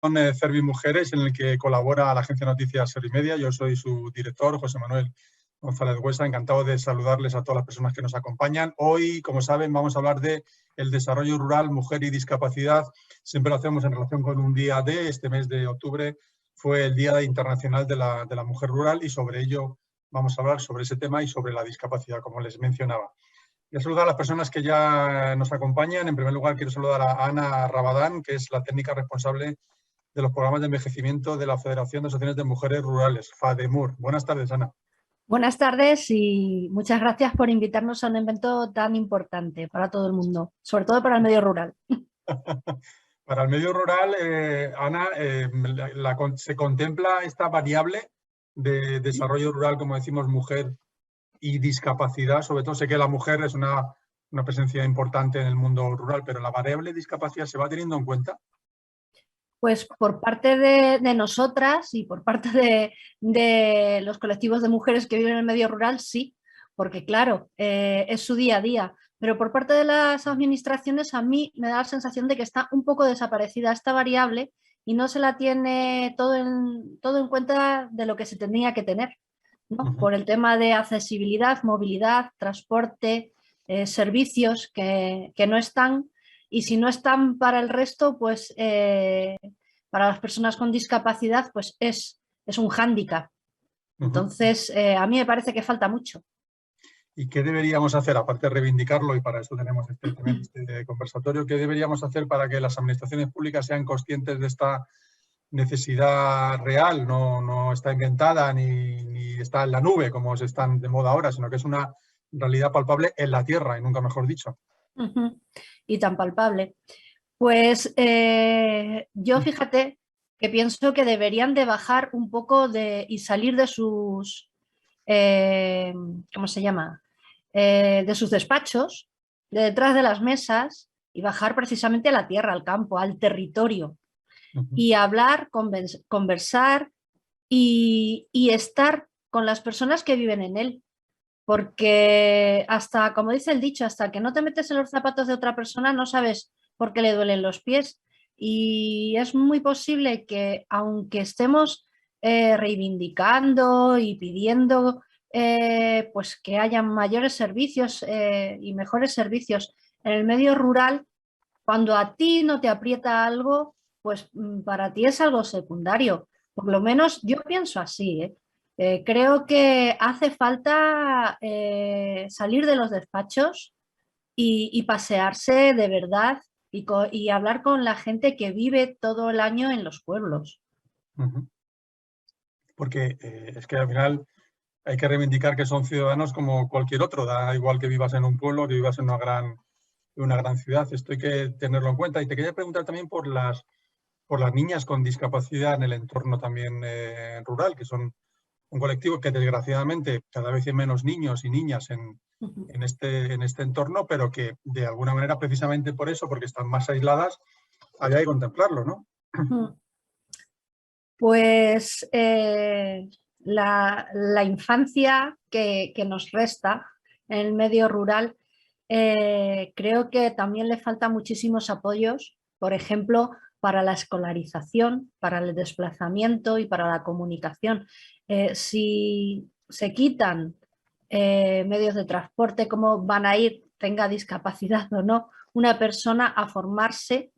Cervi Mujeres, en el que colabora la agencia de noticias Servimedia. Yo soy su director, José Manuel González Huesa. Encantado de saludarles a todas las personas que nos acompañan. Hoy, como saben, vamos a hablar de el desarrollo rural, mujer y discapacidad. Siempre lo hacemos en relación con un día de este mes de octubre. Fue el Día Internacional de la Mujer Rural y sobre ello vamos a hablar, sobre ese tema y sobre la discapacidad, como les mencionaba. Quiero saludar a las personas que ya nos acompañan. En primer lugar, quiero saludar a Ana Rabadán, que es la técnica responsable de los programas de envejecimiento de la Federación de Asociaciones de Mujeres Rurales, FADEMUR. Buenas tardes, Ana. Buenas tardes y muchas gracias por invitarnos a un evento tan importante para todo el mundo, sobre todo para el medio rural. Para el medio rural, Ana, se contempla esta variable de desarrollo rural, como decimos, mujer y discapacidad. Sobre todo sé que la mujer es una presencia importante en el mundo rural, pero la variable discapacidad ¿se va teniendo en cuenta? Pues por parte de nosotras y por parte de los colectivos de mujeres que viven en el medio rural, sí, porque claro, es su día a día. Pero por parte de las administraciones a mí me da la sensación de que está un poco desaparecida esta variable y no se la tiene todo en cuenta de lo que se tenía que tener, ¿no? Por el tema de accesibilidad, movilidad, transporte, servicios que no están. Y si no están para el resto, pues para las personas con discapacidad, pues es un hándicap. Entonces, a mí me parece que falta mucho. ¿Y qué deberíamos hacer, aparte de reivindicarlo, y para eso tenemos este conversatorio, qué deberíamos hacer para que las administraciones públicas sean conscientes de esta necesidad real? No está inventada ni está en la nube, como se están de moda ahora, sino que es una realidad palpable en la tierra, y nunca mejor dicho. Y tan palpable. Pues yo fíjate que pienso que deberían de bajar un poco y salir de sus, ¿cómo se llama? De sus despachos, de detrás de las mesas y bajar precisamente a la tierra, al campo, al territorio y hablar, conversar y estar con las personas que viven en él. Porque hasta, como dice el dicho, hasta que no te metes en los zapatos de otra persona no sabes por qué le duelen los pies. Y es muy posible que aunque estemos reivindicando y pidiendo pues que haya mayores servicios y mejores servicios en el medio rural, cuando a ti no te aprieta algo, pues para ti es algo secundario. Por lo menos yo pienso así, ¿eh? Creo que hace falta salir de los despachos y pasearse de verdad y hablar con la gente que vive todo el año en los pueblos. Porque es que al final hay que reivindicar que son ciudadanos como cualquier otro, da igual que vivas en un pueblo, que vivas en una gran ciudad. Esto hay que tenerlo en cuenta. Y te quería preguntar también por las niñas con discapacidad en el entorno también rural, que son un colectivo que desgraciadamente cada vez hay menos niños y niñas en este entorno, pero que de alguna manera, precisamente por eso, porque están más aisladas, había que contemplarlo, ¿no? Pues la infancia que nos resta en el medio rural, creo que también le faltan muchísimos apoyos, por ejemplo, para la escolarización, para el desplazamiento y para la comunicación. Si se quitan medios de transporte, ¿cómo van a ir, tenga discapacidad o no, una persona a formarse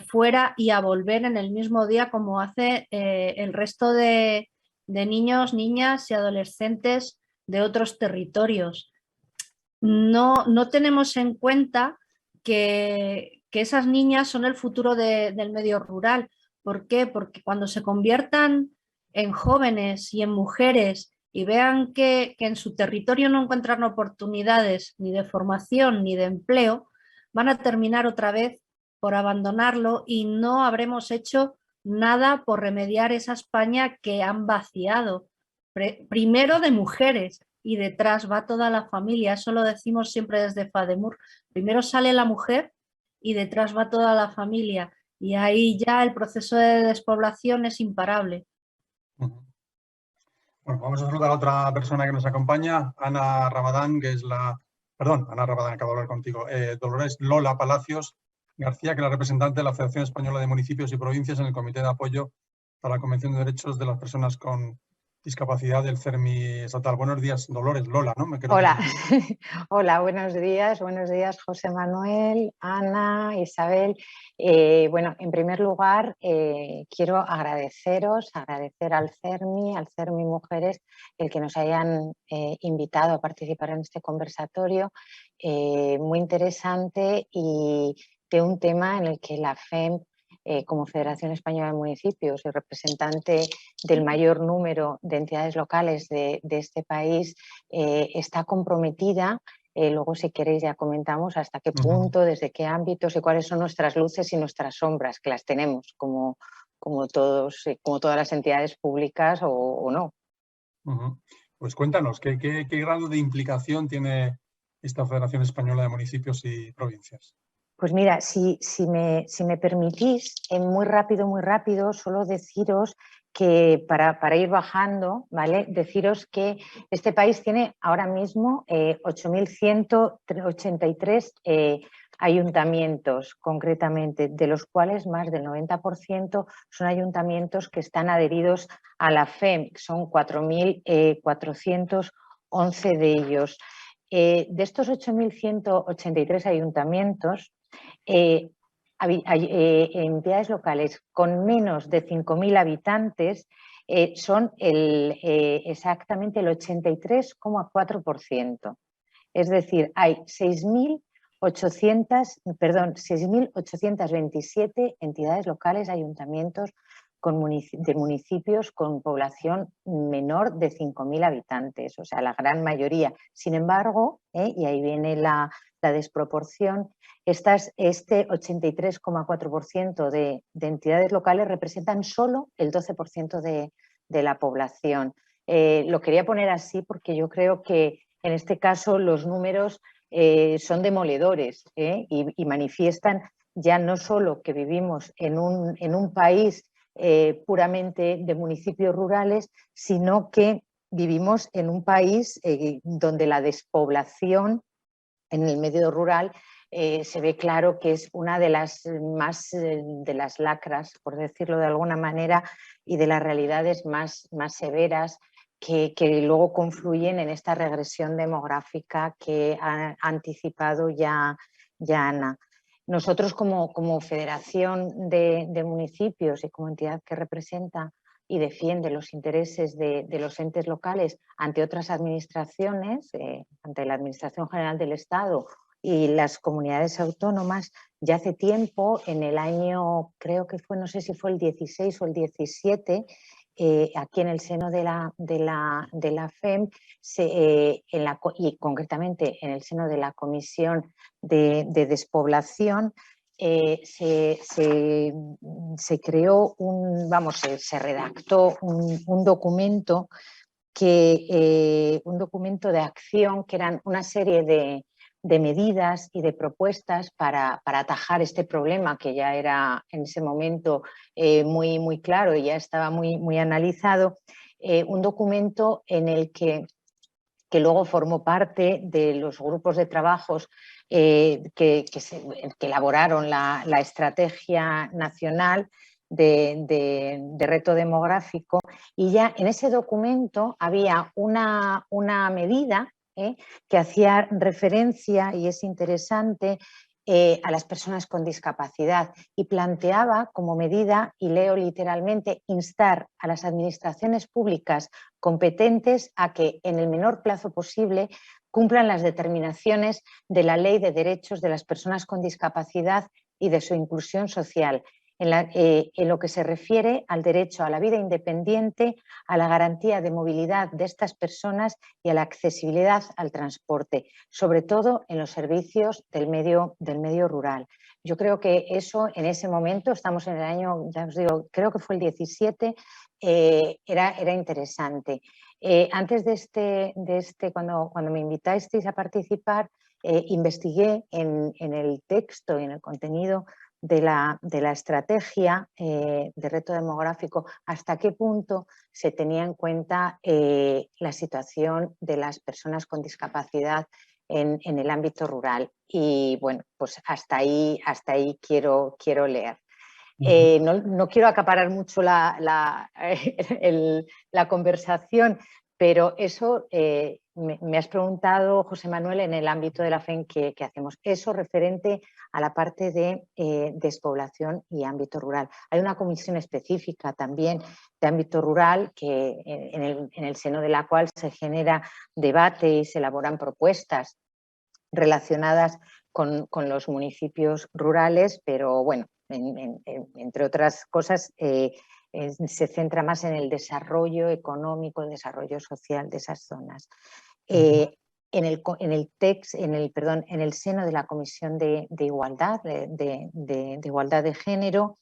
fuera y a volver en el mismo día como hace el resto de niños, niñas y adolescentes de otros territorios? No tenemos en cuenta que esas niñas son el futuro del medio rural. ¿Por qué? Porque cuando se conviertan en jóvenes y en mujeres y vean que en su territorio no encuentran oportunidades ni de formación ni de empleo, van a terminar otra vez por abandonarlo y no habremos hecho nada por remediar esa España que han vaciado. Primero de mujeres y detrás va toda la familia, eso lo decimos siempre desde FADEMUR. Primero sale la mujer y detrás va toda la familia y ahí ya el proceso de despoblación es imparable. Bueno, vamos a saludar a otra persona que nos acompaña, Ana Rabadán, Ana Rabadán, acabo de hablar contigo. Dolores Lola Palacios, García, que es la representante de la Federación Española de Municipios y Provincias en el Comité de Apoyo para la Convención de Derechos de las Personas con Discapacidad del CERMI estatal. Buenos días, Dolores, Lola, ¿no? Creo que Hola, hola, buenos días José Manuel, Ana, Isabel. Bueno, en primer lugar quiero agradecer al CERMI Mujeres, el que nos hayan invitado a participar en este conversatorio muy interesante y de un tema en el que la FEM, como Federación Española de Municipios y representante del mayor número de entidades locales de este país, está comprometida. Luego, si queréis, ya comentamos hasta qué punto, desde qué ámbitos y cuáles son nuestras luces y nuestras sombras, que las tenemos como todas las entidades públicas o no. Pues cuéntanos, ¿qué grado de implicación tiene esta Federación Española de Municipios y Provincias? Pues mira, si me permitís, muy rápido, solo deciros que para ir bajando, ¿vale? Deciros que este país tiene ahora mismo 8.183 ayuntamientos, concretamente, de los cuales más del 90% son ayuntamientos que están adheridos a la FEM, que son 4.411 de ellos. De estos 8.183 ayuntamientos, entidades locales con menos de 5.000 habitantes son exactamente el 83,4%. Es decir, hay 6.827 entidades locales, ayuntamientos de municipios con población menor de 5.000 habitantes, o sea, la gran mayoría. Sin embargo, y ahí viene la desproporción, este 83,4% de entidades locales representan solo el 12% de la población. Lo quería poner así porque yo creo que en este caso los números son demoledores y manifiestan ya no solo que vivimos en un país puramente de municipios rurales, sino que vivimos en un país donde la despoblación en el medio rural se ve claro que es una de las más de las lacras, por decirlo de alguna manera, y de las realidades más severas que luego confluyen en esta regresión demográfica que ha anticipado ya Ana. Nosotros como Federación de Municipios y como entidad que representa y defiende los intereses de los entes locales ante otras administraciones, ante la Administración General del Estado y las comunidades autónomas, ya hace tiempo, en el año, creo que fue, no sé si fue el 16 o el 17, aquí en el seno de la FEM y concretamente en el seno de la Comisión de Despoblación, se creó se redactó un documento un documento de acción que eran una serie de medidas y de propuestas para atajar este problema que ya era en ese momento muy claro y ya estaba muy analizado, un documento en el que luego formó parte de los grupos de trabajos que elaboraron la estrategia nacional de reto demográfico, y ya en ese documento había una medida que hacía referencia, y es interesante, a las personas con discapacidad, y planteaba como medida, y leo literalmente, instar a las administraciones públicas competentes a que en el menor plazo posible cumplan las determinaciones de la Ley de Derechos de las Personas con Discapacidad y de su inclusión social, en lo que se refiere al derecho a la vida independiente, a la garantía de movilidad de estas personas y a la accesibilidad al transporte, sobre todo en los servicios del medio rural. Yo creo que eso en ese momento, estamos en el año, ya os digo, creo que fue el 17, era interesante. Antes cuando me invitasteis a participar, investigué en el texto y en el contenido de la estrategia de reto demográfico hasta qué punto se tenía en cuenta la situación de las personas con discapacidad en el ámbito rural. Y bueno, pues hasta ahí quiero leer. No quiero acaparar mucho la conversación, pero eso me has preguntado, José Manuel, en el ámbito de la FEN que hacemos. Eso referente a la parte de despoblación y ámbito rural. Hay una comisión específica también de ámbito rural en el seno de la cual se genera debate y se elaboran propuestas relacionadas con los municipios rurales, pero bueno, entre otras cosas, se centra más en el desarrollo económico, el desarrollo social de esas zonas. En el seno de la Comisión de Igualdad, de Igualdad de Género,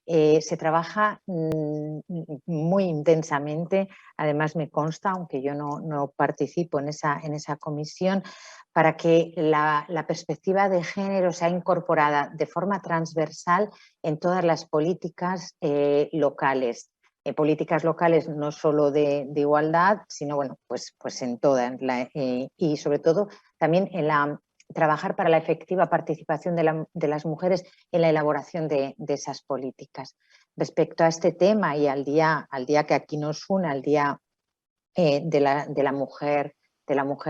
se trabaja muy intensamente, además me consta, aunque yo no participo en esa comisión, para que la perspectiva de género sea incorporada de forma transversal en todas las políticas locales. Políticas locales no solo de igualdad, sino bueno, pues en todas. Y sobre todo también trabajar para la efectiva participación de las mujeres en la elaboración de esas políticas. Respecto a este tema y al día que aquí nos une, al día de la mujer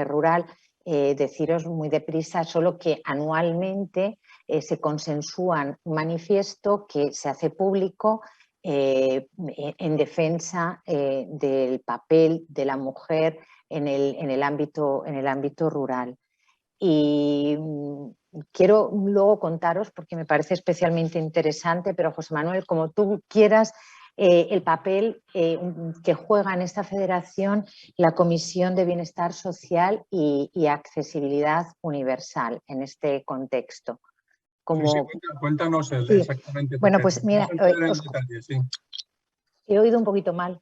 rural, deciros muy deprisa solo que anualmente se consensúan un manifiesto que se hace público en defensa del papel de la mujer en el ámbito rural. Y quiero luego contaros, porque me parece especialmente interesante, pero José Manuel, como tú quieras, el papel que juega en esta federación la Comisión de Bienestar Social y Accesibilidad Universal en este contexto. Sí, cuéntanos exactamente. Bueno, pues mira, he oído un poquito mal.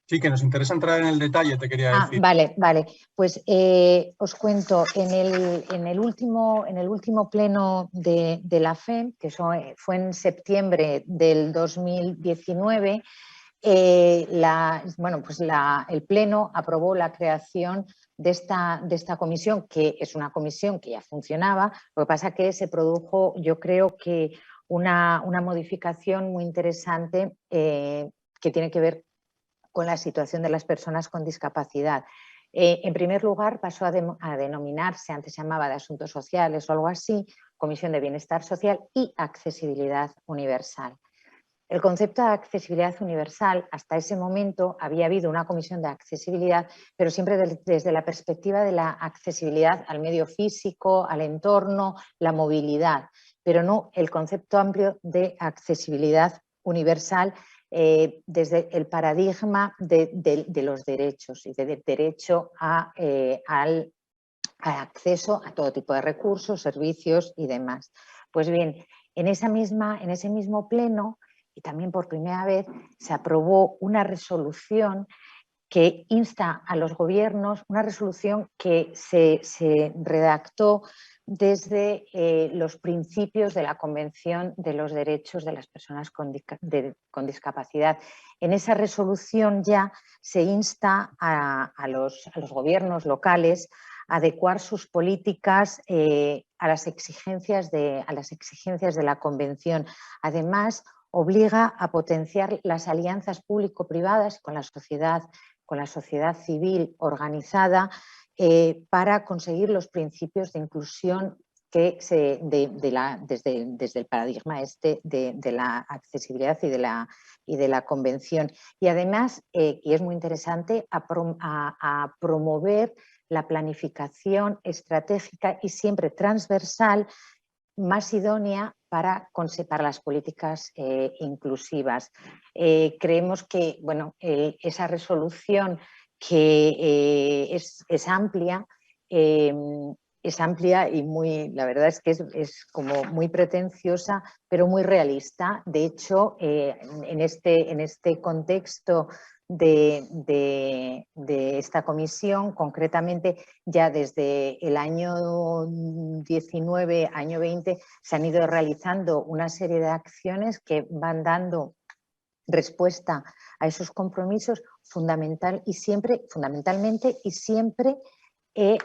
Sí, que nos interesa entrar en el detalle, te quería decir. Vale. Pues os cuento, en el último pleno de la FEN, que fue en septiembre del 2019, el pleno aprobó la creación de esta comisión, que es una comisión que ya funcionaba. Lo que pasa es que se produjo, yo creo que una modificación muy interesante que tiene que ver con la situación de las personas con discapacidad. En primer lugar, pasó a denominarse, antes se llamaba de Asuntos Sociales o algo así, Comisión de Bienestar Social y Accesibilidad Universal. El concepto de accesibilidad universal, hasta ese momento había habido una comisión de accesibilidad, pero siempre desde la perspectiva de la accesibilidad al medio físico, al entorno, la movilidad, pero no el concepto amplio de accesibilidad universal desde el paradigma de los derechos y del derecho al acceso a todo tipo de recursos, servicios y demás. Pues bien, en ese mismo pleno, y también por primera vez, se aprobó una resolución que insta a los gobiernos, una resolución que se redactó desde los principios de la Convención de los Derechos de las Personas con Discapacidad. En esa resolución ya se insta a los gobiernos locales a adecuar sus políticas a las exigencias de la Convención. Además, obliga a potenciar las alianzas público-privadas con la sociedad civil organizada para conseguir los principios de inclusión que desde el paradigma de la accesibilidad y de la convención. Y además, y es muy interesante, a promover la planificación estratégica y siempre transversal más idónea para las políticas inclusivas. Creemos que esa resolución que es amplia y la verdad es que es como muy pretenciosa, pero muy realista. De hecho, en este contexto de esta comisión, concretamente ya desde el año 19, año 20, se han ido realizando una serie de acciones que van dando respuesta a esos compromisos fundamentalmente y siempre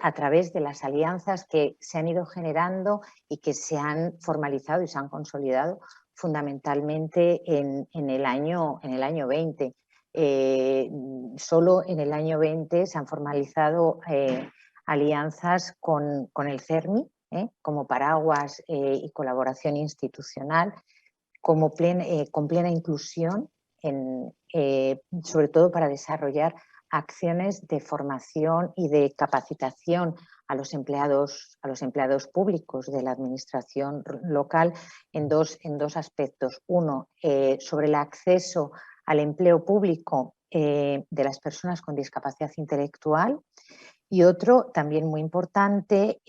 a través de las alianzas que se han ido generando y que se han formalizado y se han consolidado fundamentalmente en el año 20. Solo en el año 20 se han formalizado alianzas con el CERMI, como paraguas y colaboración institucional, con plena inclusión, sobre todo para desarrollar acciones de formación y de capacitación a los empleados públicos de la administración local en dos aspectos. Uno, sobre el acceso al empleo público de las personas con discapacidad intelectual, y otro, también muy importante,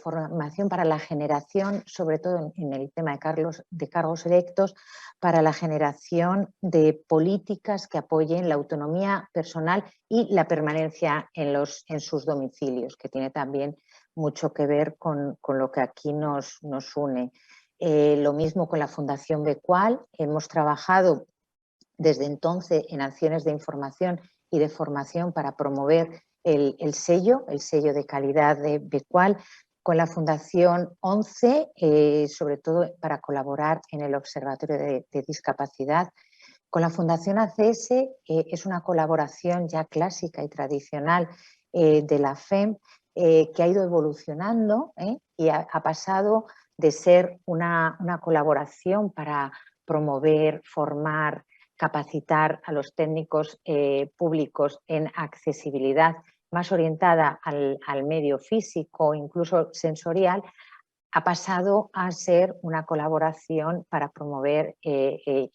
formación para la generación, sobre todo en el tema de cargos electos, para la generación de políticas que apoyen la autonomía personal y la permanencia en sus domicilios, que tiene también mucho que ver con lo que aquí nos une. Lo mismo con la Fundación Becual. Hemos trabajado desde entonces en acciones de información y de formación para promover el sello de calidad de Becual, con la Fundación 11, sobre todo para colaborar en el Observatorio de Discapacidad. Con la Fundación ACS es una colaboración ya clásica y tradicional de la FEM, que ha ido evolucionando y ha pasado de ser una colaboración para promover, formar, capacitar a los técnicos públicos en accesibilidad más orientada al medio físico, incluso sensorial, ha pasado a ser una colaboración para promover,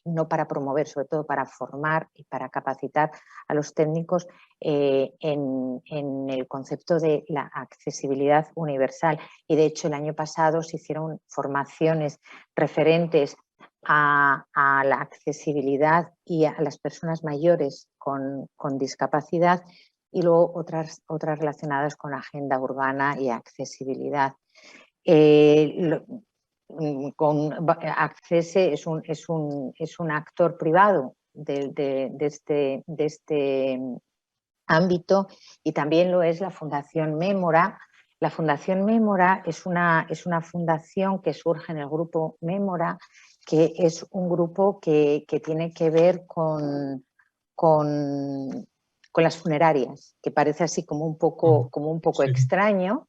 no para promover, sobre todo para formar y para capacitar a los técnicos en el concepto de la accesibilidad universal. Y de hecho el año pasado se hicieron formaciones referentes a la accesibilidad y a las personas mayores con discapacidad, y luego otras relacionadas con agenda urbana y accesibilidad. Access es un actor privado de este ámbito, y también lo es la Fundación Mémora. La Fundación Mémora es una fundación que surge en el grupo Mémora, que es un grupo que tiene que ver con las funerarias, que parece así como un poco sí, extraño,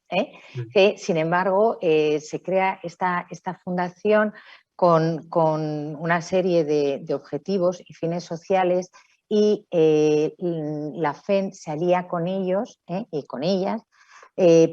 que sin embargo se crea esta fundación con una serie de objetivos y fines sociales, y la FEM se alía con ellos y con ellas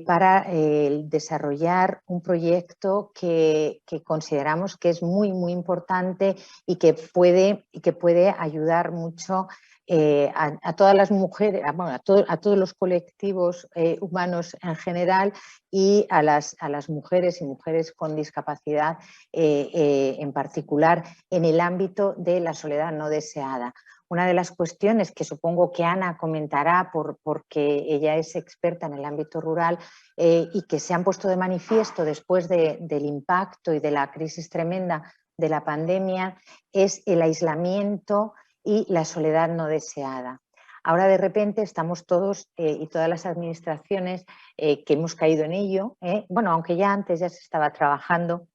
para desarrollar un proyecto que consideramos que es muy, muy importante y que puede ayudar mucho a todas las mujeres, a todos los colectivos humanos en general, y a las mujeres y mujeres con discapacidad en particular, en el ámbito de la soledad no deseada. Una de las cuestiones que supongo que Ana comentará, porque ella es experta en el ámbito rural, y que se han puesto de manifiesto después del impacto y de la crisis tremenda de la pandemia, es el aislamiento y la soledad no deseada. Ahora de repente estamos todos y todas las administraciones que hemos caído en ello, bueno, aunque ya antes ya se estaba trabajando,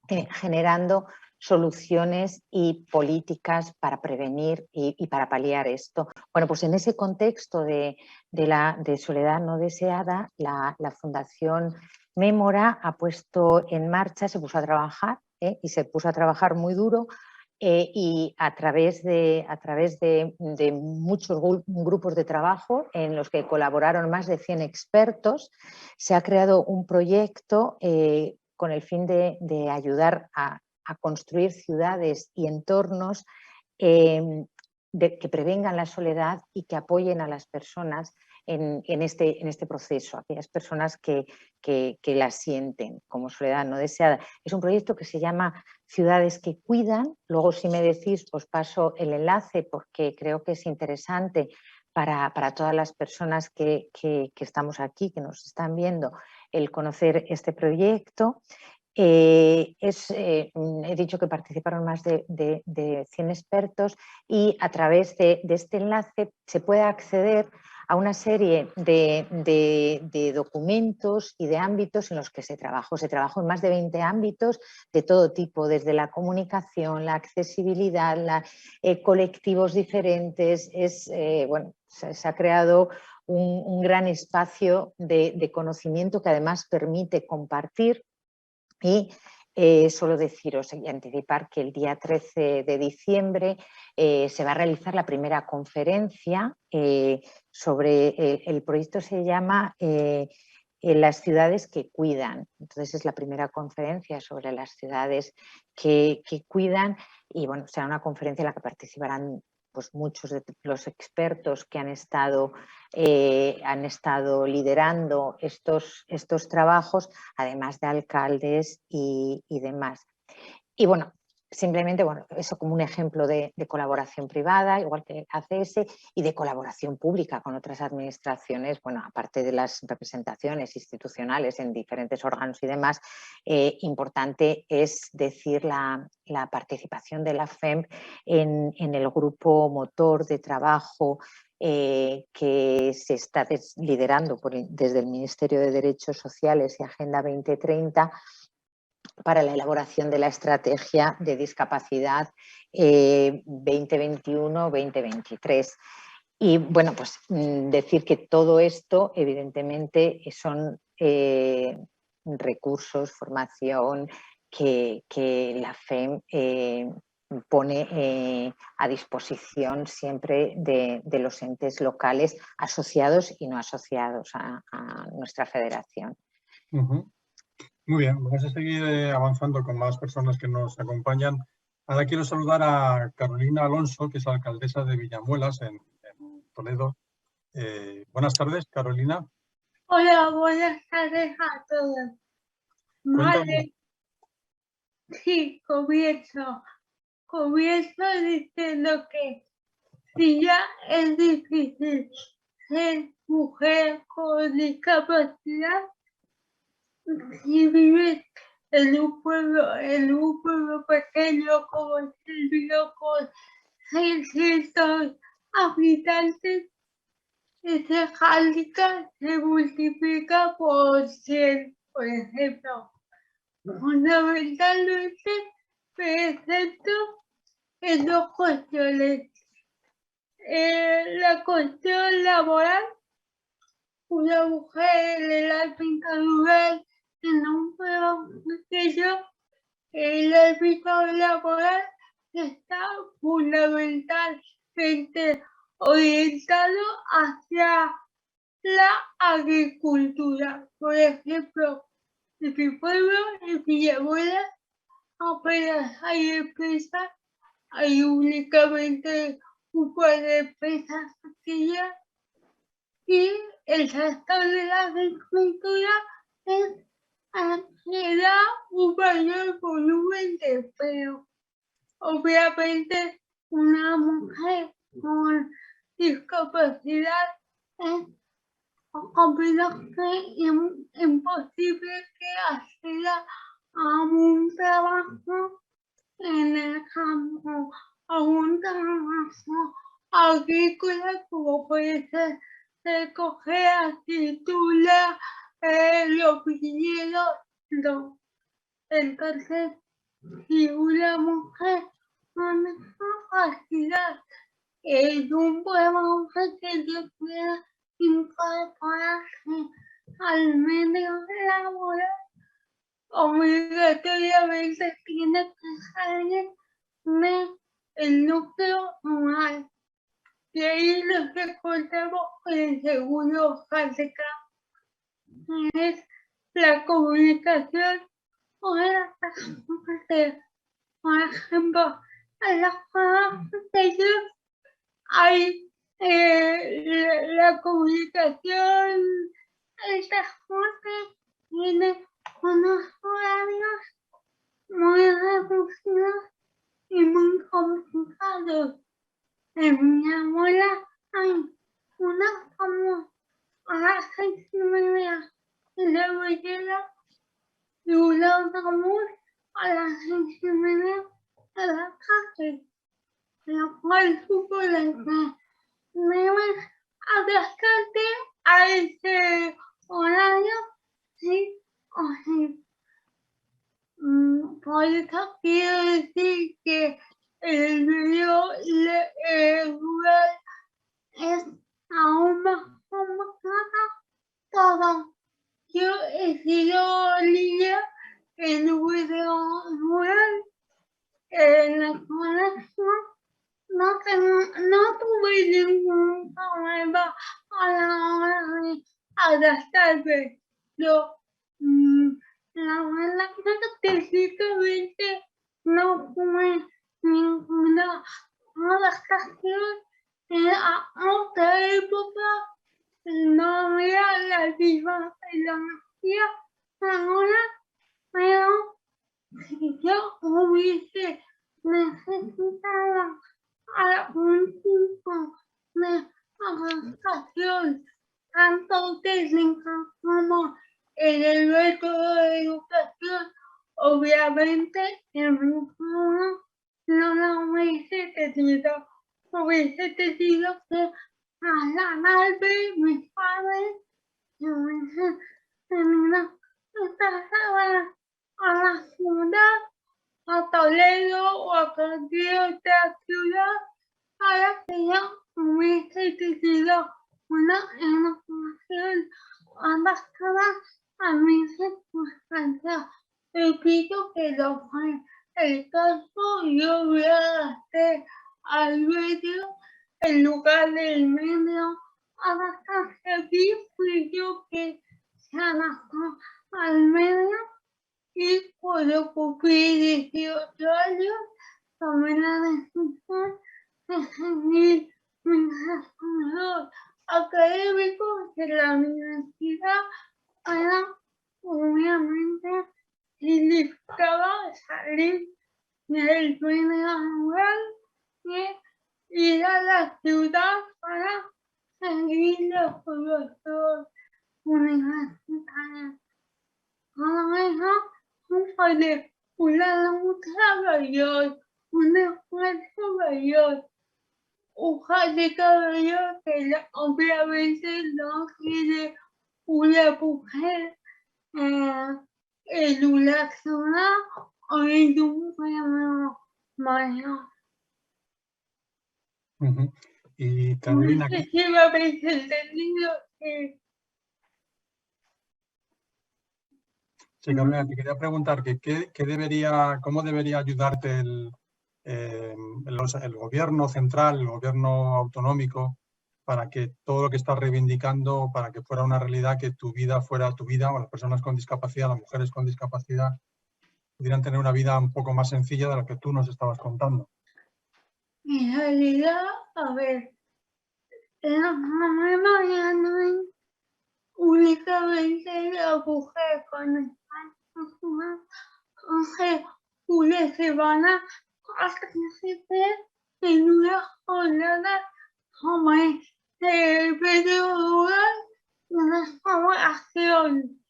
generando soluciones y políticas para prevenir y para paliar esto. Bueno, pues en ese contexto de soledad no deseada, la Fundación Mémora ha puesto en marcha, se puso a trabajar y se puso a trabajar muy duro, y a través de muchos grupos de trabajo en los que colaboraron más de 100 expertos, se ha creado un proyecto con el fin de ayudar a construir ciudades y entornos que prevengan la soledad y que apoyen a las personas en este proceso, aquellas personas que la sienten como soledad no deseada. Es un proyecto que se llama Ciudades que Cuidan. Luego, si me decís, os paso el enlace, porque creo que es interesante para todas las personas que estamos aquí, que nos están viendo, el conocer este proyecto. He dicho que participaron más de 100 expertos, y a través de este enlace se puede acceder a una serie de documentos y de ámbitos en los que se trabajó. Se trabajó en más de 20 ámbitos de todo tipo, desde la comunicación, la accesibilidad, colectivos diferentes. Bueno, se ha creado un gran espacio de conocimiento que además permite compartir. Y solo deciros y anticipar que el día 13 de diciembre se va a realizar la primera conferencia sobre el proyecto. Se llama Las ciudades que cuidan. Entonces es la primera conferencia sobre las ciudades que cuidan, y bueno, será una conferencia en la que participarán pues muchos de los expertos que han estado liderando estos trabajos, además de alcaldes y demás. Y bueno, simplemente, bueno, eso como un ejemplo de colaboración privada, igual que ACS, y de colaboración pública con otras administraciones, bueno, aparte de las representaciones institucionales en diferentes órganos y demás. Importante es decir la participación de la FEMP en el grupo motor de trabajo que se está liderando desde el Ministerio de Derechos Sociales y Agenda 2030 para la elaboración de la estrategia de discapacidad 2021-2023. Y bueno, pues decir que todo esto evidentemente son recursos, formación que la FEM pone a disposición siempre de los entes locales asociados y no asociados a nuestra federación. Muy bien, vamos a seguir avanzando con más personas que nos acompañan. Ahora quiero saludar a Carolina Alonso, que es alcaldesa de Villamuelas, en Toledo. Buenas tardes, Carolina. Hola, buenas tardes a todos. Cuéntame. Sí, comienzo diciendo que si ya es difícil ser mujer con discapacidad, si vives en un pueblo pequeño como el mío con 600 habitantes, ese hándicap se multiplica por 100, por ejemplo. Fundamentalmente me centro en dos cuestiones. La cuestión laboral. Una mujer en el ámbito rural, en un pueblo pequeño, el ámbito laboral está fundamentalmente orientado hacia la agricultura. Por ejemplo, en mi pueblo, en Villamuelas, apenas hay empresas, hay únicamente un par de empresas pequeñas, y el sector de la agricultura es que da un mayor volumen de empleo. Obviamente, una mujer con discapacidad es completamente imposible que acceda a un trabajo en el campo, a un trabajo agrícola, como puede ser recoger aceitunas, los viñedos, no. Entonces, si una mujer con discapacidad en un pueblo pequeño quiere incorporarse al medio laboral, obligatoriamente tiene que salir del núcleo rural. Y ahí nos encontramos con el segundo hándicap, que es la comunicación con las personas. Por ejemplo, en las zonas pequeñas hay la comunicación, el transporte tiene unos horarios muy reducidos y muy complicados. En mi abuela hay una como a las 6:30 y luego llega y una autobús a las 6:30 de la tarde, lo cual supone que debes adaptarte a ese horario, sí o sí. Por eso quiero decir que el medio rural es aún más complicado todo. Yo he sido niña en un medio rural, en la colegio, no tuve ningún problema a la hora de adaptarme. Yo, la verdad que técnicamente no tuve ninguna adaptación en otra época. No había la misma tecnología ahora, pero si yo hubiese necesitado algún tipo de adaptación, tanto técnica como en el método de educación, obviamente en mi forma no lo hubiese tenido. Hubiese tenido que trasladarme mis padres y hubiese tenido que trasladar a la ciudad, a Toledo o a cualquier otra ciudad para que yo hubiese tenido una educación adaptada a mis circunstancias. Repito que no fue el caso, yo me adapté al medio en lugar del medio. Adaptarse a mí fui yo que se adaptó al medio. Y cuando cumplí 18 años, tomé la decisión de seguir mis estudios académicos en la universidad. Para, obviamente, significaba salir del medio rural y ir a la ciudad para seguir los estudios universitarios. Todo eso de una lucha mayor, un esfuerzo mayor, de mayor que obviamente no tiene una mujer en una ciudad o en un pueblo mayor. Y Carolina, no sé si me habéis entendido que... Sí, Carolina, te quería preguntar cómo debería ayudarte el gobierno central, el gobierno autonómico, para que todo lo que estás reivindicando, para que fuera una realidad, que tu vida fuera tu vida, o las personas con discapacidad, las mujeres con discapacidad, pudieran tener una vida un poco más sencilla de la que tú nos estabas contando. En realidad, a ver, la mamá ya no es únicamente la mujer con entonces una semana participé en una jornada sobre el medio rural y la despoblación.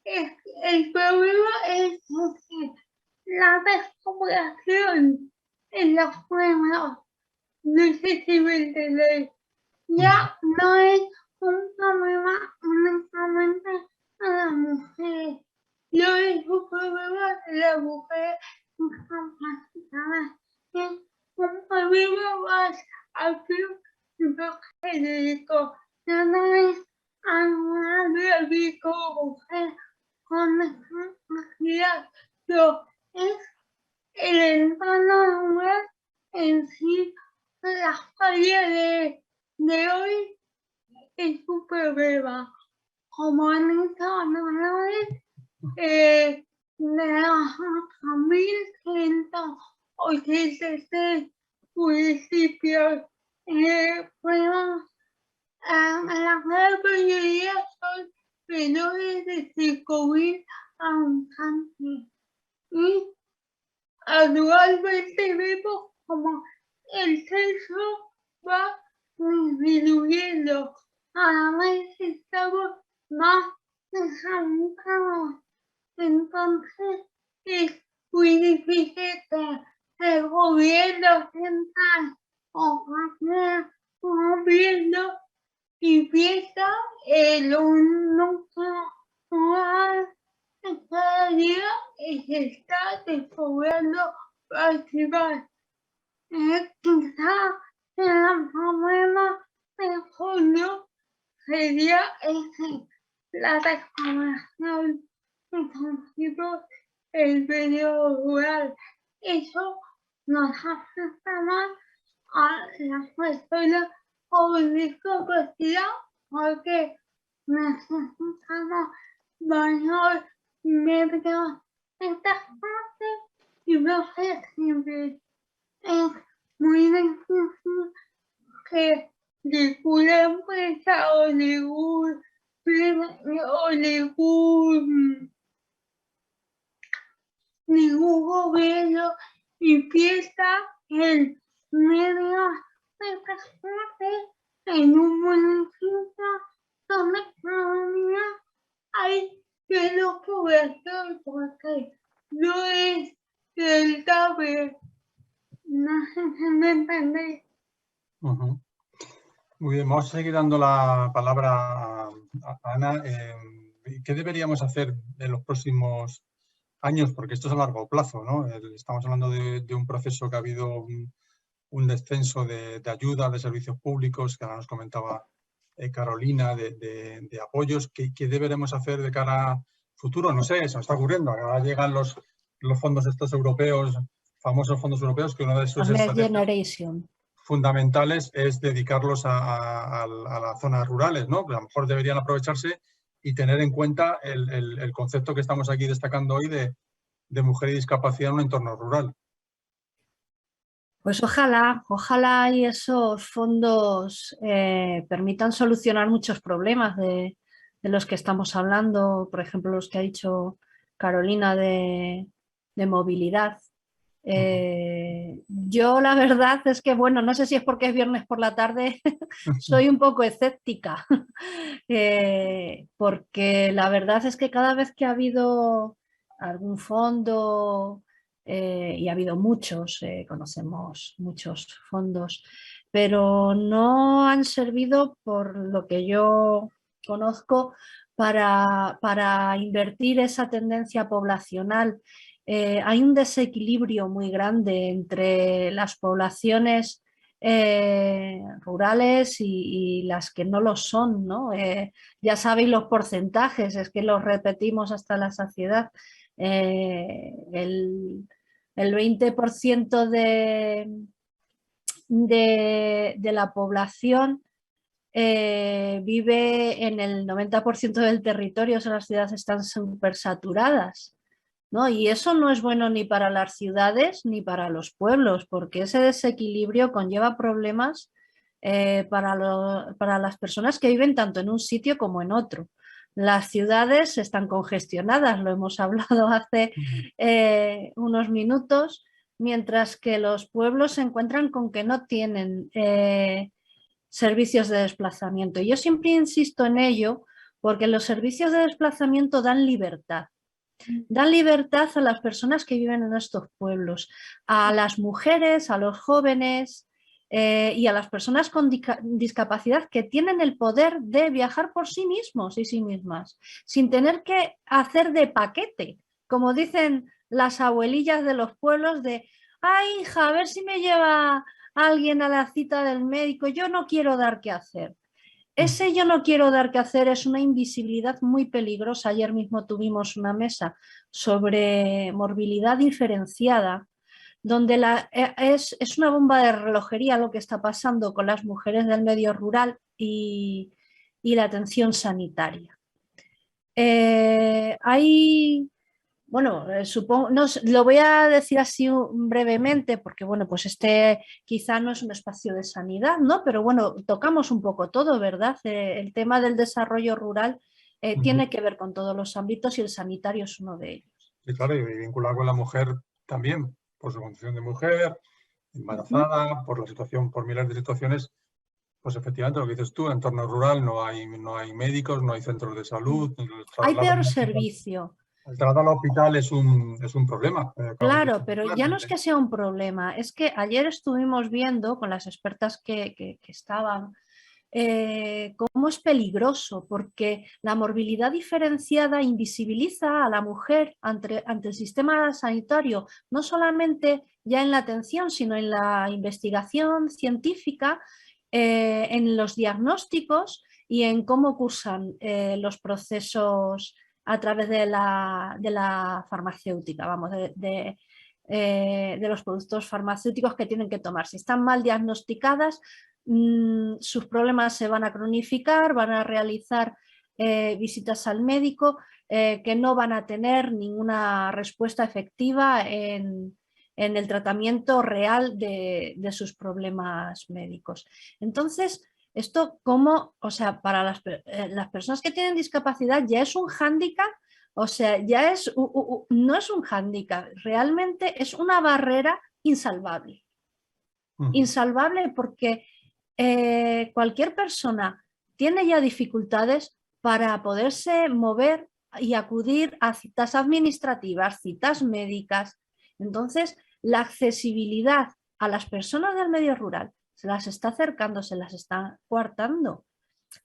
El problema es que la despoblación en los pueblos, no sé si me entendéis, ya no es un problema únicamente a las mujeres. No es un problema de las mujeres discapacitadas, es un problema más amplio y más genérico. Ya no es algo de mí como mujer con discapacidad, no, es el entorno rural en sí. La familia de hoy es un problema. Como han dicho antes, de los 8.186 municipios, fueron, la gran mayoría son menores de 5.000 habitantes. Y actualmente vemos como el censo va disminuyendo. Cada vez estamos más deshabitados. Entonces es muy difícil que el gobierno central o cualquier gobierno y fiesta el uno cada día se está despoblando la ciudad. Quizá la problema de fondo sería la transformación de conceptos del medio rural. Eso nos afecta más a las personas con discapacidad porque necesitamos mayor medios de transporte y no es simple. Es muy difícil que ninguna empresa o ningún gobierno invierta en medios de transporte en un municipio donde todavía hay menos población porque no es rentable. No sé si me entendéis. Ujú. Muy bien, vamos a seguir dando la palabra a Ana. ¿Qué deberíamos hacer en los próximos años? Porque esto es a largo plazo, ¿no? Estamos hablando de un proceso que ha habido un descenso de ayuda, de servicios públicos, que ahora nos comentaba Carolina, de apoyos. ¿Qué deberemos hacer de cara a futuro? No sé, se nos está ocurriendo. Ahora llegan los fondos estos europeos, famosos fondos europeos, que una de sus Next estrategias Generation. fundamentales es dedicarlos a las zonas rurales, ¿no? Pero a lo mejor deberían aprovecharse y tener en cuenta el concepto que estamos aquí destacando hoy de mujer y discapacidad en un entorno rural. Pues ojalá y esos fondos permitan solucionar muchos problemas de los que estamos hablando, por ejemplo, los que ha dicho Carolina de movilidad. Yo la verdad es que, bueno, no sé si es porque es viernes por la tarde, soy un poco escéptica, porque la verdad es que cada vez que ha habido algún fondo, y ha habido muchos, conocemos muchos fondos, pero no han servido, por lo que yo conozco, para invertir esa tendencia poblacional. Hay un desequilibrio muy grande entre las poblaciones rurales y las que no lo son, ¿no? Ya sabéis los porcentajes, es que los repetimos hasta la saciedad. El 20% de la población vive en el 90% del territorio, o sea, las ciudades están súper saturadas, ¿no? Y eso no es bueno ni para las ciudades ni para los pueblos, porque ese desequilibrio conlleva problemas para las personas que viven tanto en un sitio como en otro. Las ciudades están congestionadas, lo hemos hablado hace unos minutos, mientras que los pueblos se encuentran con que no tienen servicios de desplazamiento. Yo siempre insisto en ello porque los servicios de desplazamiento dan libertad. Dan libertad a las personas que viven en estos pueblos, a las mujeres, a los jóvenes y a las personas con discapacidad que tienen el poder de viajar por sí mismos y sí mismas, sin tener que hacer de paquete, como dicen las abuelillas de los pueblos de «Ay, hija, a ver si me lleva alguien a la cita del médico, yo no quiero dar qué hacer». Ese yo no quiero dar que hacer es una invisibilidad muy peligrosa. Ayer mismo tuvimos una mesa sobre morbilidad diferenciada, donde es una bomba de relojería lo que está pasando con las mujeres del medio rural y la atención sanitaria. Bueno, supongo, no, lo voy a decir así brevemente porque, bueno, pues este quizá no es un espacio de sanidad, ¿no? Pero bueno, tocamos un poco todo, ¿verdad? El tema del desarrollo rural tiene que ver con todos los ámbitos y el sanitario es uno de ellos. Sí, claro, y vinculado con la mujer también, por su condición de mujer, embarazada, por la situación, por miles de situaciones. Pues efectivamente, lo que dices tú, en entorno rural no hay médicos, no hay centros de salud. Hay peor servicio. El traslado al hospital es un problema. Claro, pero ya no es que sea un problema, es que ayer estuvimos viendo con las expertas que estaban cómo es peligroso, porque la morbilidad diferenciada invisibiliza a la mujer ante el sistema sanitario, no solamente ya en la atención, sino en la investigación científica, en los diagnósticos y en cómo cursan los procesos a través de la farmacéutica, vamos, de los productos farmacéuticos que tienen que tomar. Si están mal diagnosticadas, sus problemas se van a cronificar, van a realizar visitas al médico que no van a tener ninguna respuesta efectiva en el tratamiento real de sus problemas médicos. Entonces, esto como, o sea, para las personas que tienen discapacidad ya es un hándicap, o sea, ya es, no es un hándicap, realmente es una barrera insalvable. Insalvable porque cualquier persona tiene ya dificultades para poderse mover y acudir a citas administrativas, citas médicas. Entonces, la accesibilidad a las personas del medio rural se las está acercando, se las está coartando.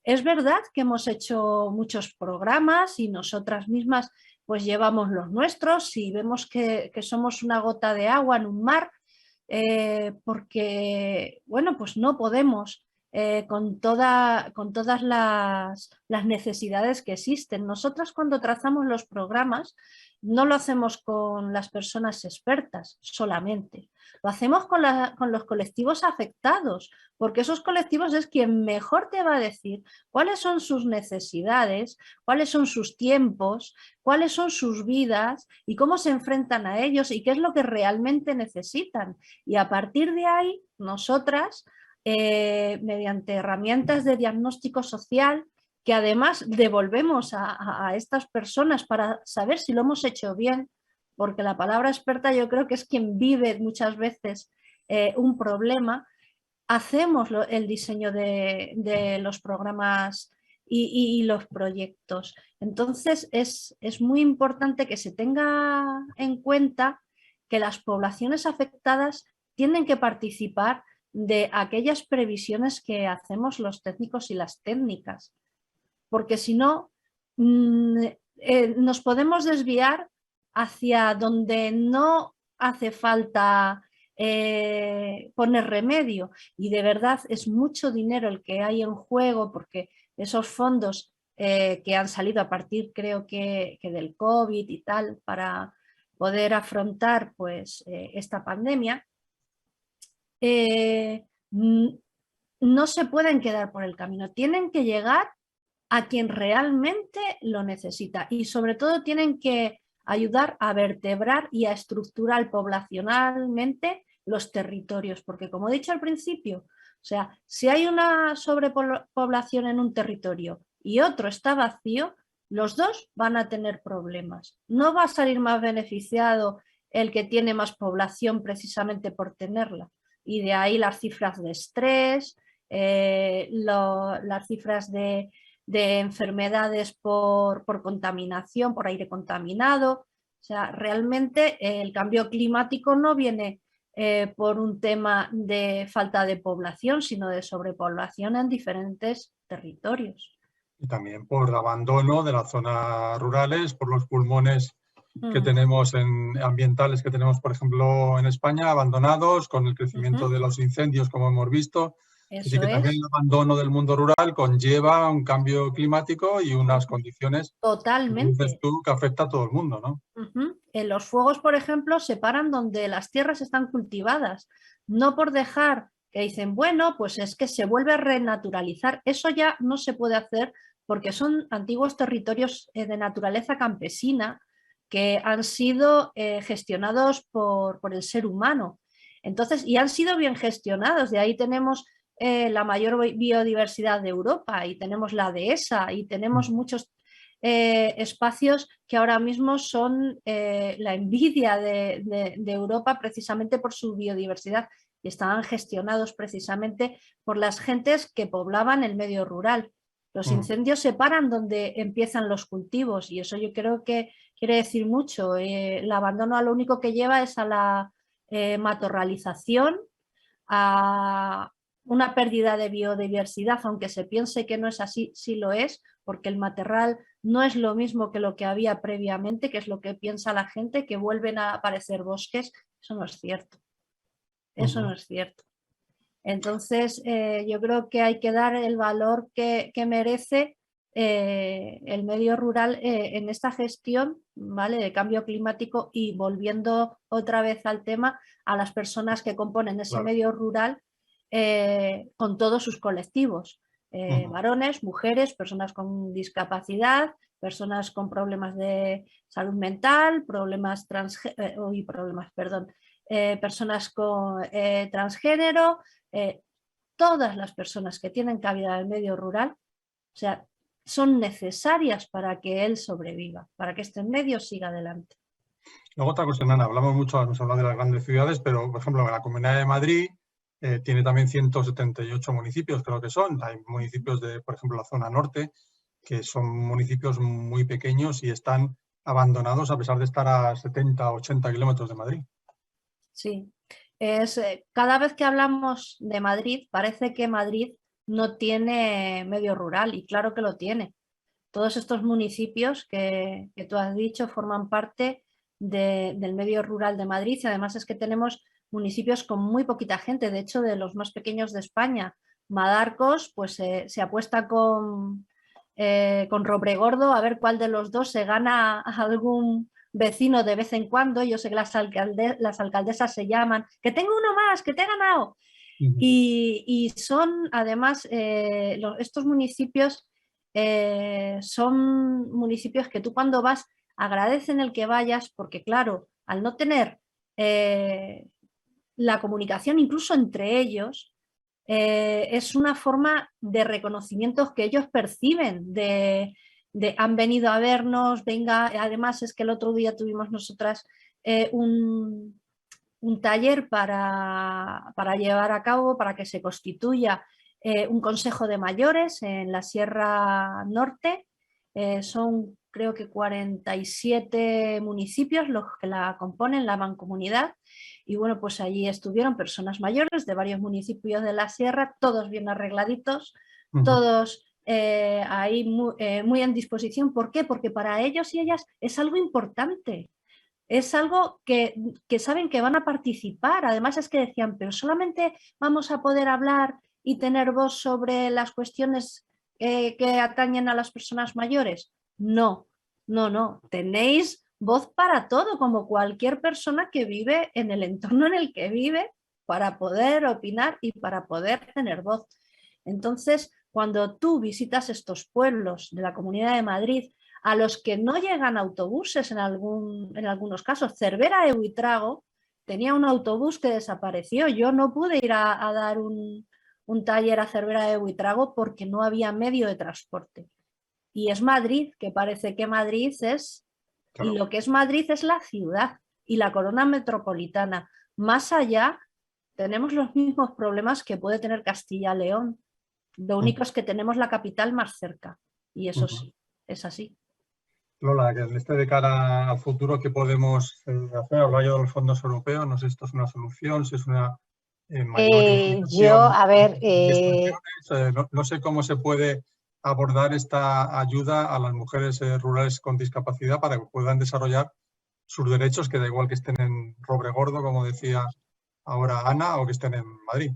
Es verdad que hemos hecho muchos programas y nosotras mismas pues llevamos los nuestros y vemos que somos una gota de agua en un mar, porque bueno, pues no podemos con todas las necesidades que existen. Nosotras cuando trazamos los programas no lo hacemos con las personas expertas solamente, lo hacemos con los colectivos afectados, porque esos colectivos es quien mejor te va a decir cuáles son sus necesidades, cuáles son sus tiempos, cuáles son sus vidas y cómo se enfrentan a ellos y qué es lo que realmente necesitan. Y a partir de ahí, nosotras, mediante herramientas de diagnóstico social, que además devolvemos a estas personas para saber si lo hemos hecho bien, porque la palabra experta yo creo que es quien vive muchas veces un problema, hacemos el diseño de los programas y los proyectos. Entonces es muy importante que se tenga en cuenta que las poblaciones afectadas tienen que participar de aquellas previsiones que hacemos los técnicos y las técnicas, porque si no nos podemos desviar hacia donde no hace falta poner remedio, y de verdad es mucho dinero el que hay en juego, porque esos fondos que han salido a partir creo que del COVID y tal para poder afrontar pues esta pandemia, no se pueden quedar por el camino, tienen que llegar a quien realmente lo necesita y sobre todo tienen que ayudar a vertebrar y a estructurar poblacionalmente los territorios, porque como he dicho al principio, o sea, si hay una sobrepoblación en un territorio y otro está vacío, los dos van a tener problemas. No va a salir más beneficiado el que tiene más población precisamente por tenerla. Y de ahí las cifras de estrés, las cifras de enfermedades por contaminación, por aire contaminado. O sea, realmente el cambio climático no viene por un tema de falta de población, sino de sobrepoblación en diferentes territorios. Y también por abandono de las zonas rurales, por los pulmones que tenemos ambientales que tenemos, por ejemplo, en España, abandonados con el crecimiento de los incendios, como hemos visto. Así que también el abandono del mundo rural conlleva un cambio climático y unas condiciones totalmente dices tú, que afecta a todo el mundo, ¿no? En los fuegos, por ejemplo, se paran donde las tierras están cultivadas, no por dejar que dicen, bueno, pues es que se vuelve a renaturalizar. Eso ya no se puede hacer porque son antiguos territorios de naturaleza campesina que han sido gestionados por el ser humano. Entonces, y han sido bien gestionados, de ahí tenemos la mayor biodiversidad de Europa y tenemos la dehesa y tenemos muchos espacios que ahora mismo son la envidia de Europa precisamente por su biodiversidad y estaban gestionados precisamente por las gentes que poblaban el medio rural. Los incendios se paran donde empiezan los cultivos y eso yo creo que quiere decir mucho. El abandono a lo único que lleva es a la matorralización, a una pérdida de biodiversidad, aunque se piense que no es así, sí lo es, porque el matorral no es lo mismo que lo que había previamente, que es lo que piensa la gente, que vuelven a aparecer bosques. Eso no es cierto. Eso no es cierto. Entonces, yo creo que hay que dar el valor que merece el medio rural en esta gestión, ¿vale?, de cambio climático, y volviendo otra vez al tema, a las personas que componen ese medio rural con todos sus colectivos, varones, mujeres, personas con discapacidad, personas con problemas de salud mental, problemas personas con transgénero, todas las personas que tienen cabida en el medio rural, o sea, son necesarias para que él sobreviva, para que este medio siga adelante. Luego otra cuestión, Ana, hemos hablado de las grandes ciudades, pero por ejemplo la Comunidad de Madrid tiene también 178 municipios, creo que son. Hay municipios de, por ejemplo, la zona norte, que son municipios muy pequeños y están abandonados a pesar de estar a 70, 80 kilómetros de Madrid. Sí, cada vez que hablamos de Madrid, parece que Madrid no tiene medio rural, y claro que lo tiene. Todos estos municipios que tú has dicho forman parte del medio rural de Madrid, y además es que tenemos municipios con muy poquita gente. De hecho, de los más pequeños de España, Madarcos, pues se apuesta con Robregordo a ver cuál de los dos se gana a algún vecino de vez en cuando. Yo sé que las alcaldesas se llaman, que tengo uno más, que te he ganado. Y son además estos municipios son municipios que tú cuando vas agradecen el que vayas, porque claro, al no tener la comunicación incluso entre ellos, es una forma de reconocimiento que ellos perciben, de han venido a vernos, venga. Además es que el otro día tuvimos nosotras un taller para llevar a cabo, para que se constituya un consejo de mayores en la Sierra Norte. Son creo que 47 municipios los que la componen, la mancomunidad, y bueno, pues allí estuvieron personas mayores de varios municipios de la Sierra, todos bien arregladitos, todos ahí muy en disposición. ¿Por qué? Porque para ellos y ellas es algo importante. Es algo que saben que van a participar. Además es que decían, pero solamente vamos a poder hablar y tener voz sobre las cuestiones que atañen a las personas mayores. No, no, no. Tenéis voz para todo, como cualquier persona que vive en el entorno en el que vive, para poder opinar y para poder tener voz. Entonces, cuando tú visitas estos pueblos de la Comunidad de Madrid, a los que no llegan autobuses en algunos casos. Cervera de Buitrago tenía un autobús que desapareció. Yo no pude ir a dar un taller a Cervera de Buitrago porque no había medio de transporte. Y es Madrid, que parece que Madrid es... Claro. Y lo que es Madrid es la ciudad y la corona metropolitana. Más allá tenemos los mismos problemas que puede tener Castilla-León. Lo único es que tenemos la capital más cerca. Y eso sí, es así. Lola, que de cara al futuro, ¿qué podemos hacer? Hablaba yo de los fondos europeos, no sé si esto es una solución, si es una mayor no sé cómo se puede abordar esta ayuda a las mujeres rurales con discapacidad para que puedan desarrollar sus derechos, que da igual que estén en Robregordo, como decía ahora Ana, o que estén en Madrid.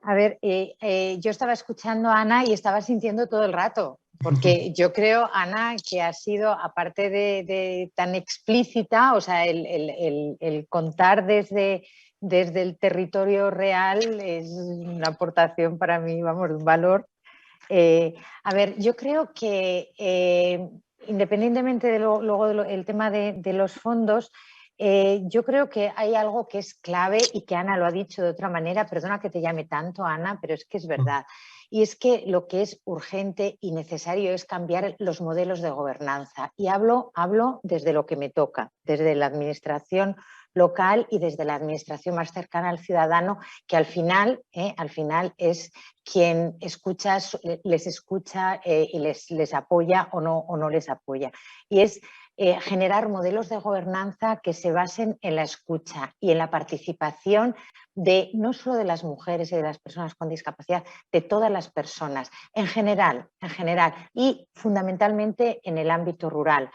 A ver, yo estaba escuchando a Ana y estaba sintiendo todo el rato, porque yo creo, Ana, que ha sido, aparte de tan explícita, o sea, el contar desde el territorio real es una aportación para mí, vamos, de un valor. A ver, yo creo que independientemente de luego del tema de los fondos, yo creo que hay algo que es clave y que Ana lo ha dicho de otra manera, perdona que te llame tanto, Ana, pero es que es verdad. Y es que lo que es urgente y necesario es cambiar los modelos de gobernanza. Y hablo desde lo que me toca, desde la administración local y desde la administración más cercana al ciudadano, que al final es quien les escucha y les apoya o no les apoya. Y es generar modelos de gobernanza que se basen en la escucha y en la participación de no solo de las mujeres y de las personas con discapacidad, de todas las personas, en general y fundamentalmente en el ámbito rural.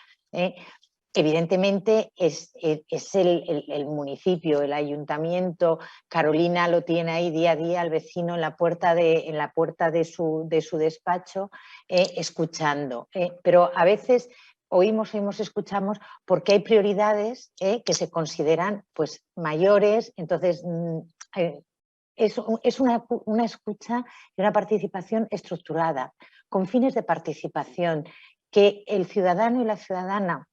Evidentemente es el municipio, el ayuntamiento. Carolina lo tiene ahí día a día, el vecino en la puerta de su despacho, escuchando. Pero a veces oímos, escuchamos, porque hay prioridades que se consideran pues, mayores. Entonces, es una escucha y una participación estructurada, con fines de participación, que el ciudadano y la ciudadana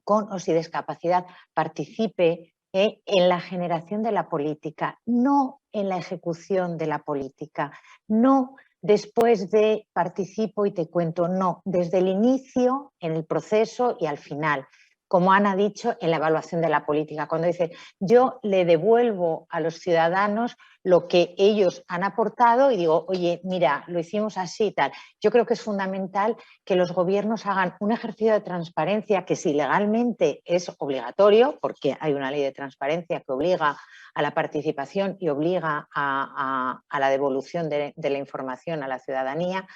con o sin discapacidad participe en la generación de la política, no en la ejecución de la política, no después de participo y te cuento, no, desde el inicio, en el proceso y al final. Como Ana ha dicho, en la evaluación de la política, cuando dice yo le devuelvo a los ciudadanos lo que ellos han aportado y digo, oye, mira, lo hicimos así y tal. Yo creo que es fundamental que los gobiernos hagan un ejercicio de transparencia que si legalmente es obligatorio, porque hay una ley de transparencia que obliga a la participación y obliga a la devolución de la información a la ciudadanía,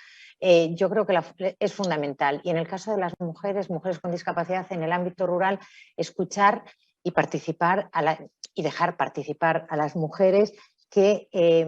yo creo que es fundamental. Y en el caso de las mujeres con discapacidad en el ámbito rural, escuchar y participar y dejar participar a las mujeres que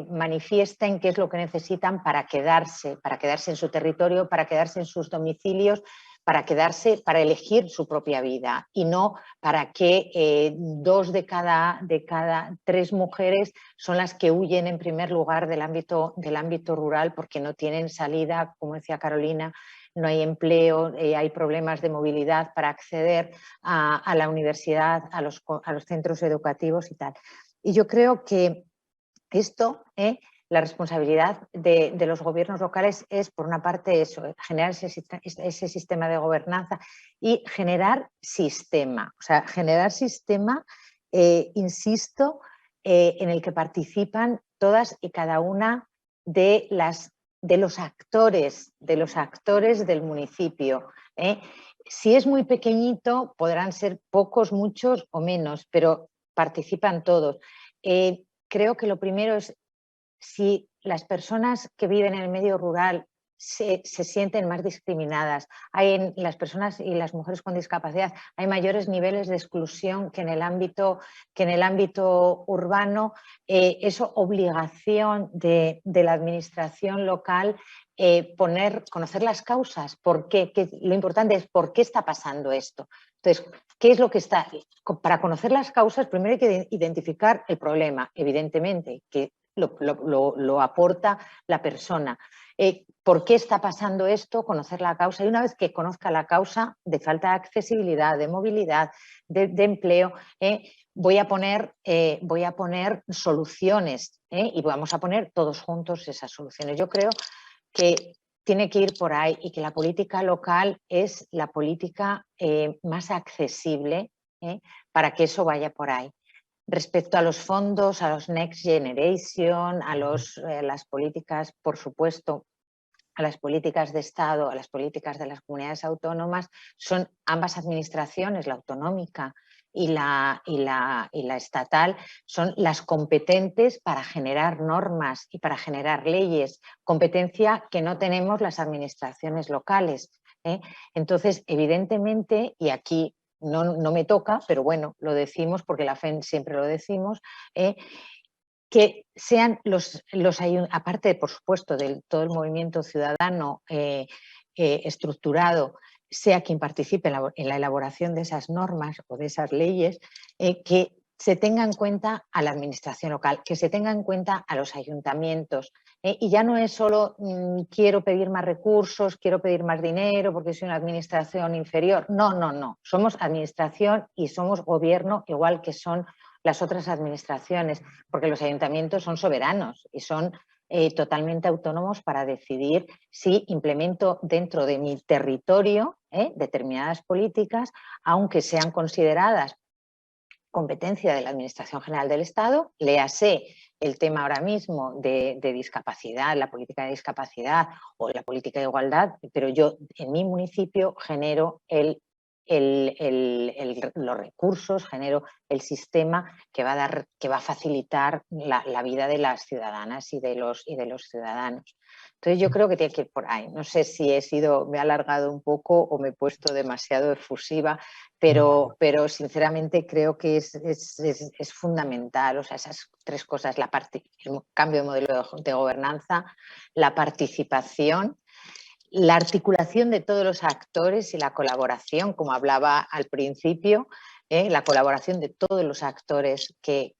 manifiesten qué es lo que necesitan para quedarse en su territorio, para quedarse en sus domicilios, para elegir su propia vida y no para que 2 de cada 3 mujeres son las que huyen en primer lugar del ámbito rural porque no tienen salida, como decía Carolina, no hay empleo, hay problemas de movilidad para acceder a la universidad, a los centros educativos y tal. Y yo creo que esto, la responsabilidad de los gobiernos locales es, por una parte, eso, generar ese sistema de gobernanza y generar sistema. O sea, generar sistema, insisto, en el que participan todas y cada una de los actores del municipio. Si es muy pequeñito, podrán ser pocos, muchos o menos, pero participan todos. Creo que lo primero es si las personas que viven en el medio rural se sienten más discriminadas. En las personas y las mujeres con discapacidad hay mayores niveles de exclusión que en el ámbito urbano. Es obligación de la administración local conocer las causas. ¿Por qué? Lo importante es por qué está pasando esto. Entonces, ¿qué es lo que está? Para conocer las causas, primero hay que identificar el problema, evidentemente, que lo aporta la persona. ¿Por qué está pasando esto? Conocer la causa. Y una vez que conozca la causa de falta de accesibilidad, de movilidad, de empleo, voy a poner soluciones y vamos a poner todos juntos esas soluciones. Yo creo que tiene que ir por ahí y que la política local es la política más accesible para que eso vaya por ahí. Respecto a los fondos, a los Next Generation, a las políticas, por supuesto, a las políticas de Estado, a las políticas de las comunidades autónomas, son ambas administraciones, la autonómica y la estatal, son las competentes para generar normas y para generar leyes, competencia que no tenemos las administraciones locales. Entonces, evidentemente, y aquí no me toca, pero bueno, lo decimos porque la FEN siempre lo decimos, que sean aparte, por supuesto, de todo el movimiento ciudadano estructurado, sea quien participe en la elaboración de esas normas o de esas leyes, que se tenga en cuenta a la administración local, que se tenga en cuenta a los ayuntamientos. Y ya no es solo quiero pedir más recursos, quiero pedir más dinero porque soy una administración inferior. No. Somos administración y somos gobierno igual que son las otras administraciones, porque los ayuntamientos son soberanos y son totalmente autónomos para decidir si implemento dentro de mi territorio determinadas políticas, aunque sean consideradas competencia de la Administración General del Estado. Léase el tema ahora mismo de discapacidad, la política de discapacidad o la política de igualdad, pero yo en mi municipio genero los recursos, genero el sistema que va a facilitar la vida de las ciudadanas y de los ciudadanos. Entonces yo creo que tiene que ir por ahí. No sé si me he alargado un poco o me he puesto demasiado efusiva, pero sinceramente creo que es fundamental. O sea, esas tres cosas, el cambio de modelo de gobernanza, la participación, la articulación de todos los actores y la colaboración, como hablaba al principio, la colaboración de todos los actores que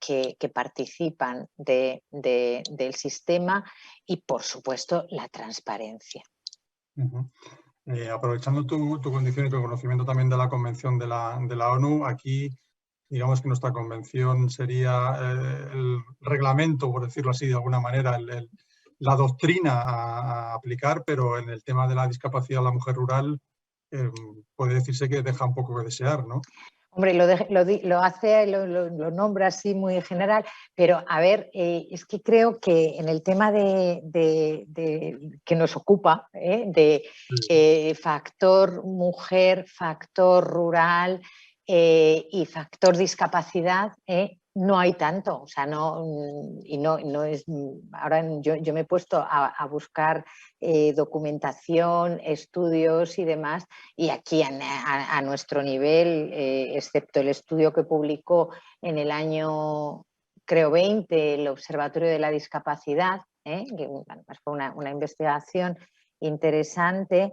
participan del sistema y, por supuesto, la transparencia. Aprovechando tu condición y tu conocimiento también de la Convención de la ONU, aquí digamos que nuestra convención sería el reglamento, por decirlo así de alguna manera, la doctrina a aplicar, pero en el tema de la discapacidad de la mujer rural puede decirse que deja un poco que desear, ¿no? Hombre, lo nombra así muy general, pero a ver, es que creo que en el tema que nos ocupa, factor mujer, factor rural y factor discapacidad, no hay tanto. O sea, no es. Ahora yo me he puesto a buscar documentación, estudios y demás, y aquí a nuestro nivel, excepto el estudio que publicó en el año, creo, 20, el Observatorio de la Discapacidad, que bueno, fue una investigación interesante,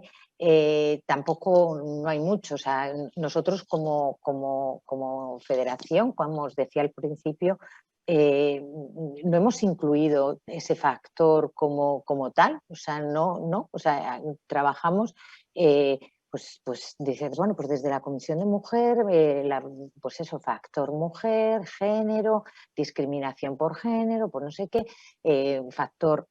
tampoco no hay mucho. O sea, nosotros como federación, como os decía al principio, no hemos incluido ese factor como tal. O sea, no, o sea, trabajamos, pues dices, bueno, pues desde la Comisión de Mujer, pues eso, factor mujer, género, discriminación por género, por no sé qué, factor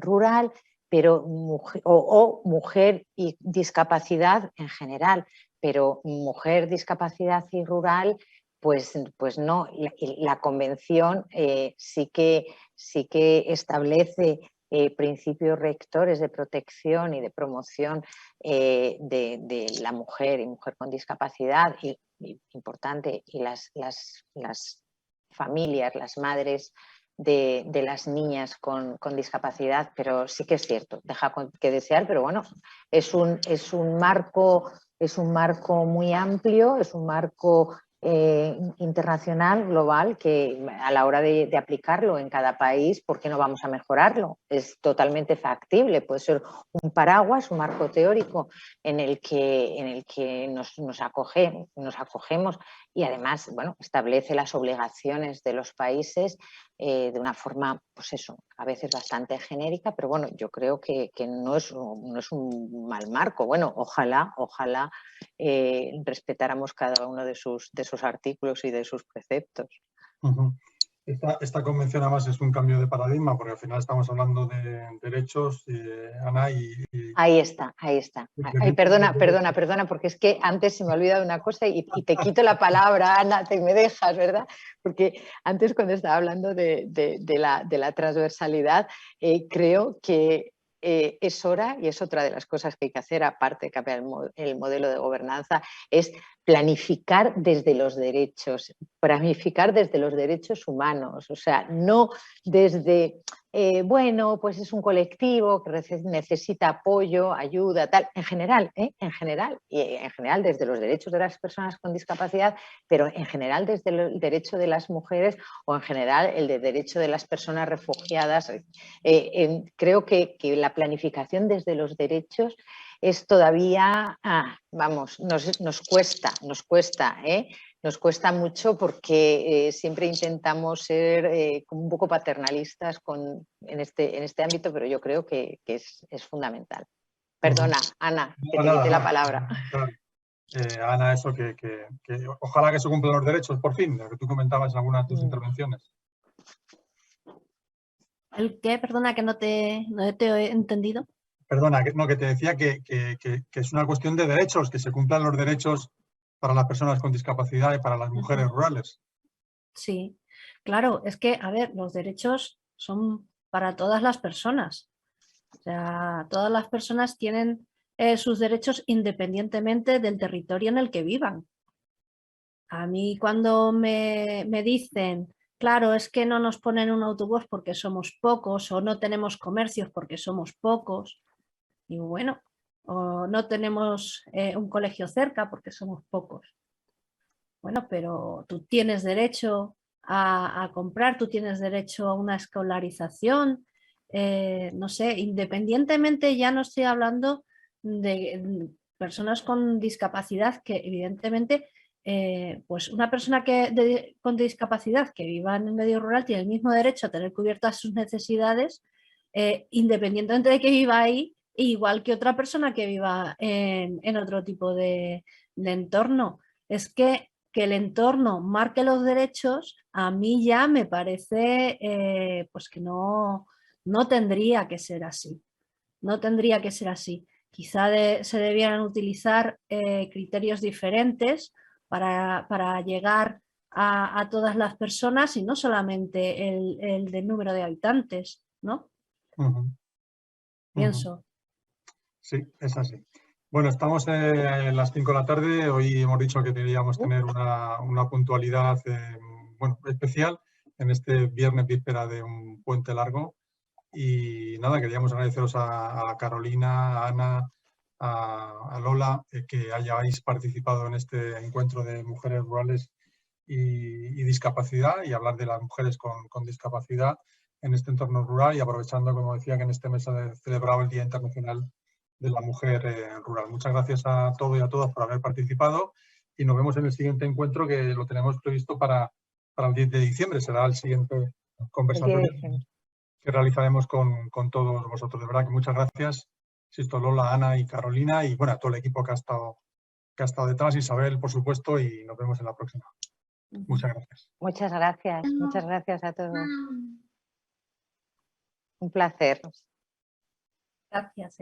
rural, pero mujer y discapacidad en general, pero mujer, discapacidad y rural, pues no. La convención sí que establece principios rectores de protección y de promoción de la mujer y mujer con discapacidad, y importante, y las familias, las madres de las niñas con discapacidad, pero sí que es cierto, deja que desear, pero bueno, es un marco muy amplio, es un marco internacional, global, que a la hora de aplicarlo en cada país, ¿por qué no vamos a mejorarlo? Es totalmente factible, puede ser un paraguas, un marco teórico en el que nos acogemos, y además, bueno, establece las obligaciones de los países de una forma, pues eso, a veces bastante genérica, pero bueno, yo creo que no es un mal marco. Bueno, ojalá respetáramos cada uno de sus artículos y de sus preceptos. Esta convención además es un cambio de paradigma, porque al final estamos hablando de derechos, Ana, Ahí está. Ay, perdona, porque es que antes se me ha olvidado una cosa y te quito la palabra, Ana, me dejas, ¿verdad? Porque antes, cuando estaba hablando de la transversalidad, creo que es hora, y es otra de las cosas que hay que hacer, aparte de cambiar el modelo de gobernanza, es planificar desde los derechos humanos. O sea, no desde, bueno, pues es un colectivo que necesita apoyo, ayuda, tal, en general, y en general desde los derechos de las personas con discapacidad, pero en general desde el derecho de las mujeres, o en general el derecho de las personas refugiadas. Creo que la planificación desde los derechos es todavía, nos cuesta mucho, porque siempre intentamos ser como un poco paternalistas en este ámbito, pero yo creo que es fundamental. Perdona, Ana, que te quité la palabra. Claro. Ana, eso que ojalá que se cumplan los derechos por fin, lo que tú comentabas en algunas de tus intervenciones. ¿El qué? Perdona, que no te he entendido. Perdona, que te decía que es una cuestión de derechos, que se cumplan los derechos para las personas con discapacidad y para las mujeres rurales. Sí, claro, es que, a ver, los derechos son para todas las personas. O sea, todas las personas tienen sus derechos independientemente del territorio en el que vivan. A mí cuando me dicen, claro, es que no nos ponen un autobús porque somos pocos, o no tenemos comercios porque somos pocos, digo, bueno, o no tenemos un colegio cerca porque somos pocos. Bueno, pero tú tienes derecho a comprar, tú tienes derecho a una escolarización, no sé, independientemente, ya no estoy hablando de personas con discapacidad, que evidentemente, pues una persona con discapacidad que viva en el medio rural tiene el mismo derecho a tener cubiertas sus necesidades, independientemente de que viva ahí, igual que otra persona que viva en otro tipo de entorno. Es que el entorno marque los derechos, a mí ya me parece pues que no tendría que ser así. No tendría que ser así. Quizá se debieran utilizar criterios diferentes para llegar a todas las personas y no solamente el del número de habitantes, ¿no? Pienso. Sí, es así. Bueno, estamos en las 5 de la tarde. Hoy hemos dicho que deberíamos tener una puntualidad bueno, especial en este viernes víspera de un puente largo. Y nada, queríamos agradeceros a Carolina, a Ana, a Lola, que hayáis participado en este encuentro de mujeres rurales y discapacidad, y hablar de las mujeres con discapacidad en este entorno rural, y aprovechando, como decía, que en este mes se celebraba el Día Internacional de la Mujer Rural. Muchas gracias a todos y a todas por haber participado, y nos vemos en el siguiente encuentro, que lo tenemos previsto para el 10 de diciembre. Será el siguiente conversatorio que realizaremos con todos vosotros. De verdad que muchas gracias, Sisto, Lola, Ana y Carolina, y bueno, a todo el equipo que ha estado detrás, Isabel, por supuesto, y nos vemos en la próxima. Muchas gracias. Muchas gracias a todos. Un placer. Gracias.